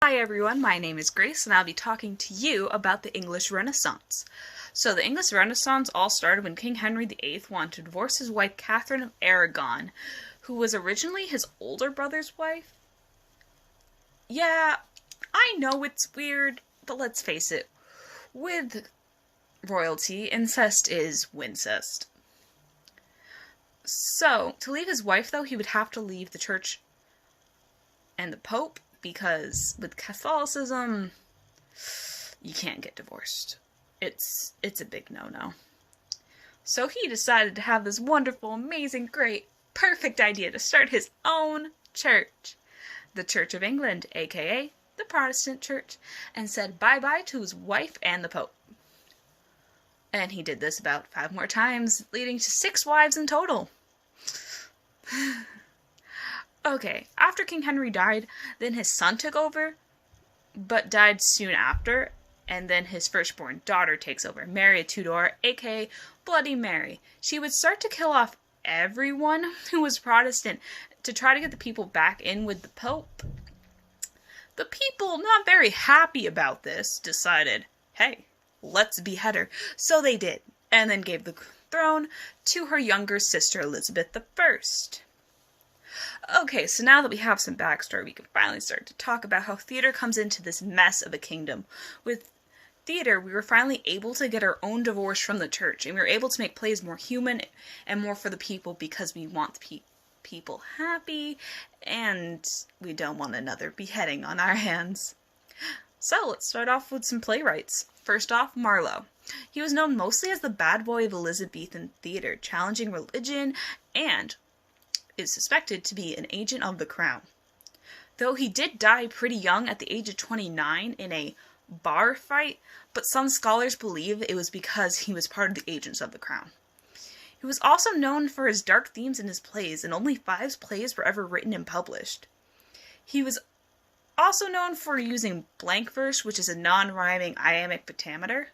Hi everyone, my name is Grace and I'll be talking to you about the English Renaissance. So the English Renaissance all started when King Henry VIII wanted to divorce his wife Catherine of Aragon, who was originally his older brother's wife. Yeah, I know it's weird, but let's face it, with royalty, incest is wincest. So, to leave his wife though, he would have to leave the church and the Pope, because with Catholicism, you can't get divorced. It's a big no-no. So he decided to have this wonderful, amazing, great, perfect idea to start his own church, the Church of England, aka the Protestant Church, and said bye-bye to his wife and the Pope. And he did this about 5 more times, leading to 6 wives in total. Okay, after King Henry died, then his son took over, but died soon after, and then his firstborn daughter takes over, Mary Tudor, aka Bloody Mary. She would start to kill off everyone who was Protestant to try to get the people back in with the Pope. The people, not very happy about this, decided, hey, let's behead her. So they did, and then gave the throne to her younger sister, Elizabeth I. Okay, so now that we have some backstory, we can finally start to talk about how theater comes into this mess of a kingdom. With theater, we were finally able to get our own divorce from the church, and we were able to make plays more human and more for the people because we want the people happy, and we don't want another beheading on our hands. So, let's start off with some playwrights. First off, Marlowe. He was known mostly as the bad boy of Elizabethan theater, challenging religion and is suspected to be an agent of the crown. Though he did die pretty young at the age of 29 in a bar fight, but some scholars believe it was because he was part of the agents of the crown. He was also known for his dark themes in his plays, and only 5 plays were ever written and published. He was also known for using blank verse, which is a non-rhyming iambic pentameter.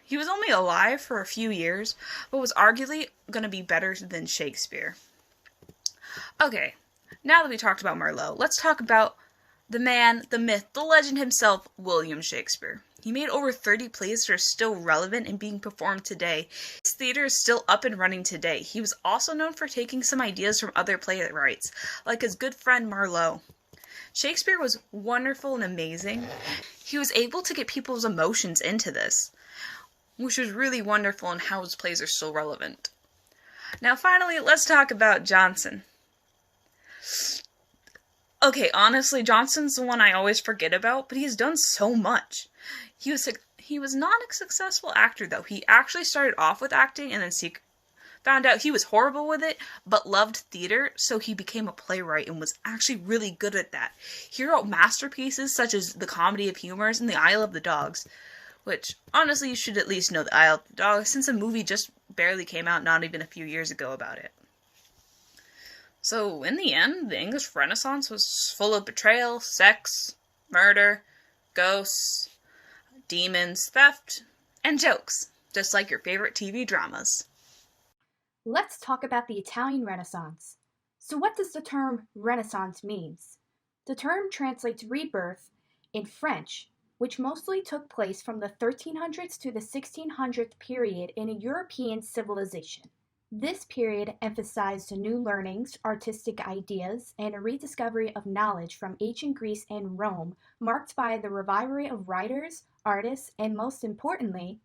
He was only alive for a few years, but was arguably going to be better than Shakespeare. Okay, now that we talked about Marlowe, let's talk about the man, the myth, the legend himself, William Shakespeare. He made over 30 plays that are still relevant and being performed today. His theater is still up and running today. He was also known for taking some ideas from other playwrights, like his good friend Marlowe. Shakespeare was wonderful and amazing. He was able to get people's emotions into this, which was really wonderful, and how his plays are still relevant. Now finally, let's talk about Jonson. Okay, honestly, Jonson's the one I always forget about, but he's done so much. He was not a successful actor, though. He actually started off with acting, and then found out he was horrible with it, but loved theater, so he became a playwright and was actually really good at that. He wrote masterpieces such as The Comedy of Humors and The Isle of the Dogs, which, honestly, you should at least know The Isle of the Dogs, since a movie just barely came out not even a few years ago about it. So, in the end, the English Renaissance was full of betrayal, sex, murder, ghosts, demons, theft, and jokes, just like your favorite TV dramas. Let's talk about the Italian Renaissance. So what does the term Renaissance means? The term translates rebirth in French, which mostly took place from the 1300s to the 1600s period in a European civilization. This period emphasized new learnings, artistic ideas, and a rediscovery of knowledge from ancient Greece and Rome, marked by the revival of writers, artists, and most importantly,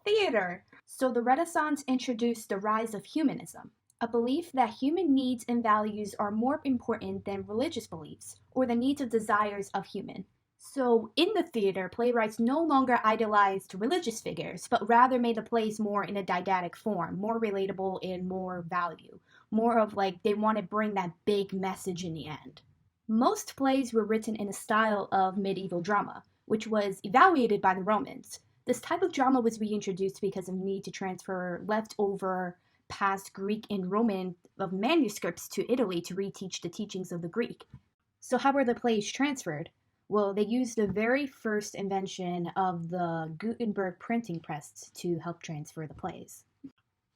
theater. So the Renaissance introduced the rise of humanism, a belief that human needs and values are more important than religious beliefs or the needs or desires of human. So in the theater, playwrights no longer idolized religious figures, but rather made the plays more in a didactic form, more relatable and more value. More of like they want to bring that big message in the end. Most plays were written in a style of medieval drama, which was evaluated by the Romans. This type of drama was reintroduced because of the need to transfer leftover past Greek and Roman of manuscripts to Italy to reteach the teachings of the Greek. So how were the plays transferred? Well, they used the very first invention of the Gutenberg printing press to help transfer the plays.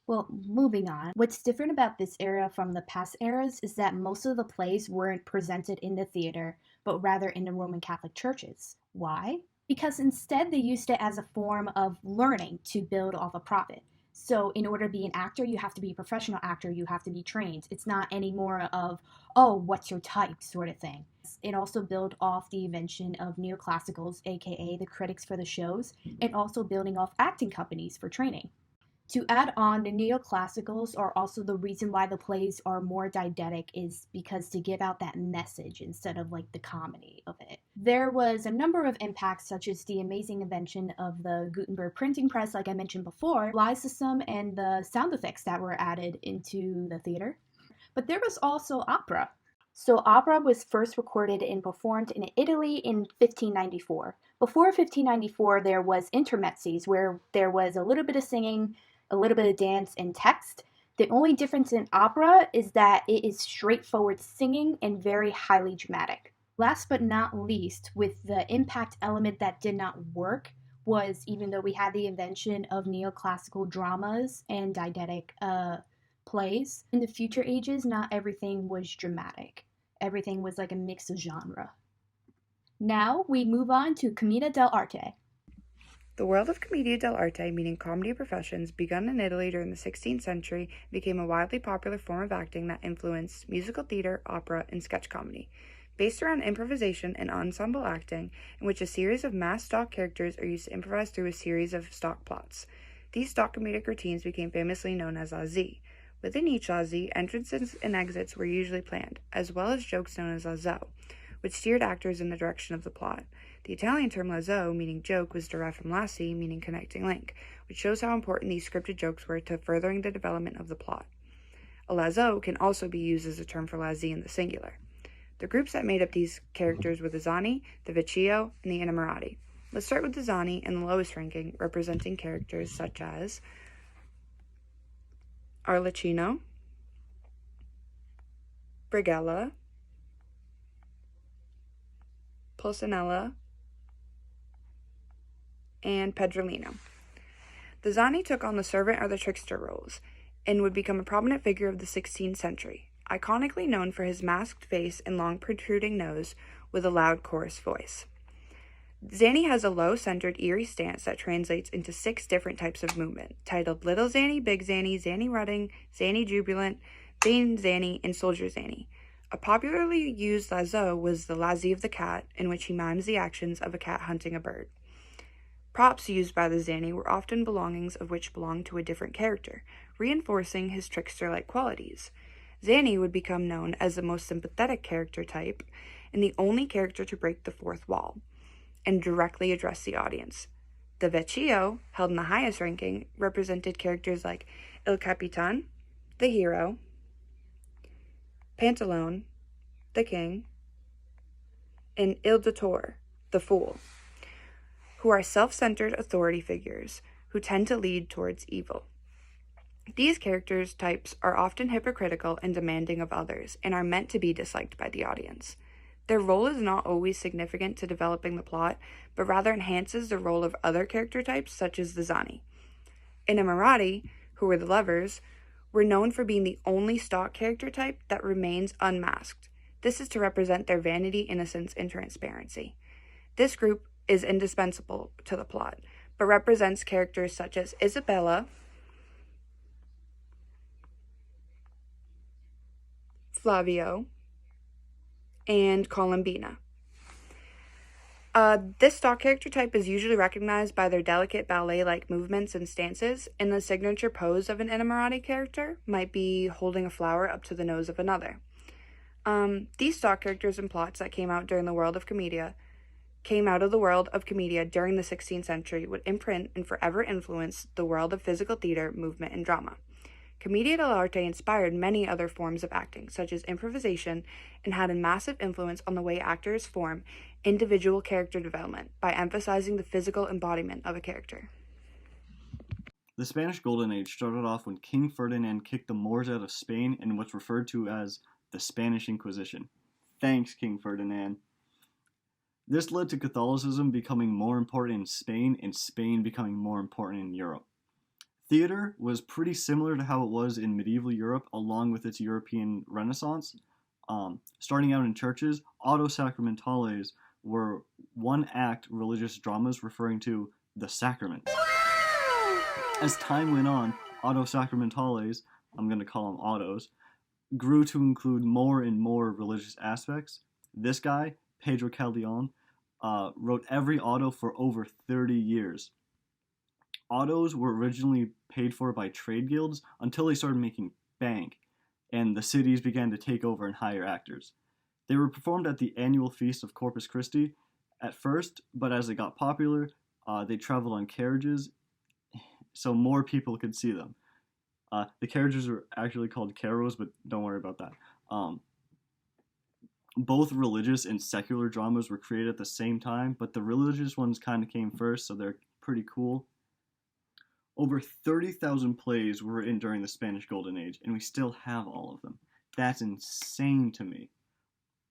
Well, moving on. What's different about this era from the past eras is that most of the plays weren't presented in the theater, but rather in the Roman Catholic churches. Why? Because instead they used it as a form of learning to build off a profit. So in order to be an actor, you have to be a professional actor, you have to be trained. It's not any more of, oh, what's your type sort of thing. It also built off the invention of neoclassicals, aka the critics for the shows, and also building off acting companies for training. To add on, the neoclassicals are also the reason why the plays are more didactic, is because to give out that message instead of like the comedy of it. There was a number of impacts, such as the amazing invention of the Gutenberg printing press, like I mentioned before, live system, and the sound effects that were added into the theater. But there was also opera. So opera was first recorded and performed in Italy in 1594. Before 1594, there was intermezzis, where there was a little bit of singing, a little bit of dance, and text. The only difference in opera is that it is straightforward singing and very highly dramatic. Last but not least, with the impact element that did not work, was even though we had the invention of neoclassical dramas and didactic plays, in the future ages, not everything was dramatic. Everything was like a mix of genre. Now we move on to Commedia dell'arte. The world of commedia dell'arte, meaning comedy professions, begun in Italy during the 16th century, became a widely popular form of acting that influenced musical theater, opera, and sketch comedy. Based around improvisation and ensemble acting, in which a series of mass stock characters are used to improvise through a series of stock plots. These stock comedic routines became famously known as lazzi. Within each lazzi, entrances and exits were usually planned, as well as jokes known as lazzo, which steered actors in the direction of the plot. The Italian term lazzo, meaning joke, was derived from lassi, meaning connecting link, which shows how important these scripted jokes were to furthering the development of the plot. A lazzo can also be used as a term for lazzi in the singular. The groups that made up these characters were the zanni, the vecchio, and the innamorati. Let's start with the zanni and the lowest ranking, representing characters such as Arlecchino, Brighella, Pulcinella, and Pedrolino. The zanni took on the servant or the trickster roles, and would become a prominent figure of the 16th century, iconically known for his masked face and long protruding nose with a loud chorus voice. Zanni has a low-centered, eerie stance that translates into 6 different types of movement, titled Little Zanni, Big Zanni, Zanni Rutting, Zanni Jubilant, Vain Zanni, and Soldier Zanni. A popularly used lazzo was the lazzi of the cat, in which he mimes the actions of a cat hunting a bird. Props used by the zanni were often belongings of which belonged to a different character, reinforcing his trickster-like qualities. Zanni would become known as the most sympathetic character type, and the only character to break the fourth wall, and directly address the audience. The vecchio, held in the highest ranking, represented characters like Il Capitan, the hero, Pantalone, the king, and Il Dottore, the fool, who are self-centered authority figures who tend to lead towards evil. These characters types are often hypocritical and demanding of others, and are meant to be disliked by the audience. Their role is not always significant to developing the plot, but rather enhances the role of other character types, such as the zanni. Innamorati, who were the lovers, were known for being the only stock character type that remains unmasked. This is to represent their vanity, innocence, and transparency. This group is indispensable to the plot, but represents characters such as Isabella, Flavio, and Columbina. This stock character type is usually recognized by their delicate ballet-like movements and stances, and the signature pose of an innamorati character might be holding a flower up to the nose of another. These stock characters and plots that came out of the world of commedia during the 16th century would imprint and forever influence the world of physical theater, movement, and drama. Commedia dell'arte inspired many other forms of acting, such as improvisation, and had a massive influence on the way actors form individual character development by emphasizing the physical embodiment of a character. The Spanish Golden Age started off when King Ferdinand kicked the Moors out of Spain in what's referred to as the Spanish Inquisition. Thanks, King Ferdinand. This led to Catholicism becoming more important in Spain, and Spain becoming more important in Europe. Theater was pretty similar to how it was in medieval Europe, along with its European Renaissance. Starting out in churches, auto sacramentales were one-act religious dramas referring to the sacraments. As time went on, auto sacramentales, I'm going to call them autos, grew to include more and more religious aspects. This guy, Pedro Caldeon, wrote every auto for over 30 years. Autos were originally paid for by trade guilds until they started making bank, and the cities began to take over and hire actors. They were performed at the annual feast of Corpus Christi at first, but as they got popular, they traveled on carriages so more people could see them. The carriages were actually called carros, but don't worry about that. Both religious and secular dramas were created at the same time, but the religious ones kind of came first, so they're pretty cool. Over 30,000 plays were written during the Spanish Golden Age, and we still have all of them. That's insane to me.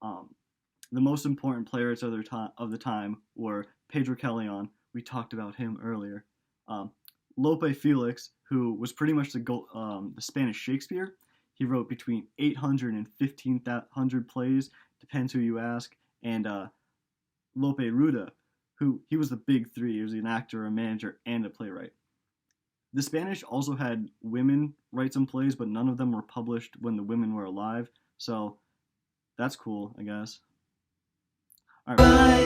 The most important playwrights of the time were Pedro Caldeon. We talked about him earlier. Lope Felix, who was pretty much the Spanish Shakespeare. He wrote between 800 and 1,500 plays, depends who you ask. And Lope Rueda, he was the big three. He was an actor, a manager, and a playwright. The Spanish also had women write some plays, but none of them were published when the women were alive. So that's cool, I guess. All right. Bye.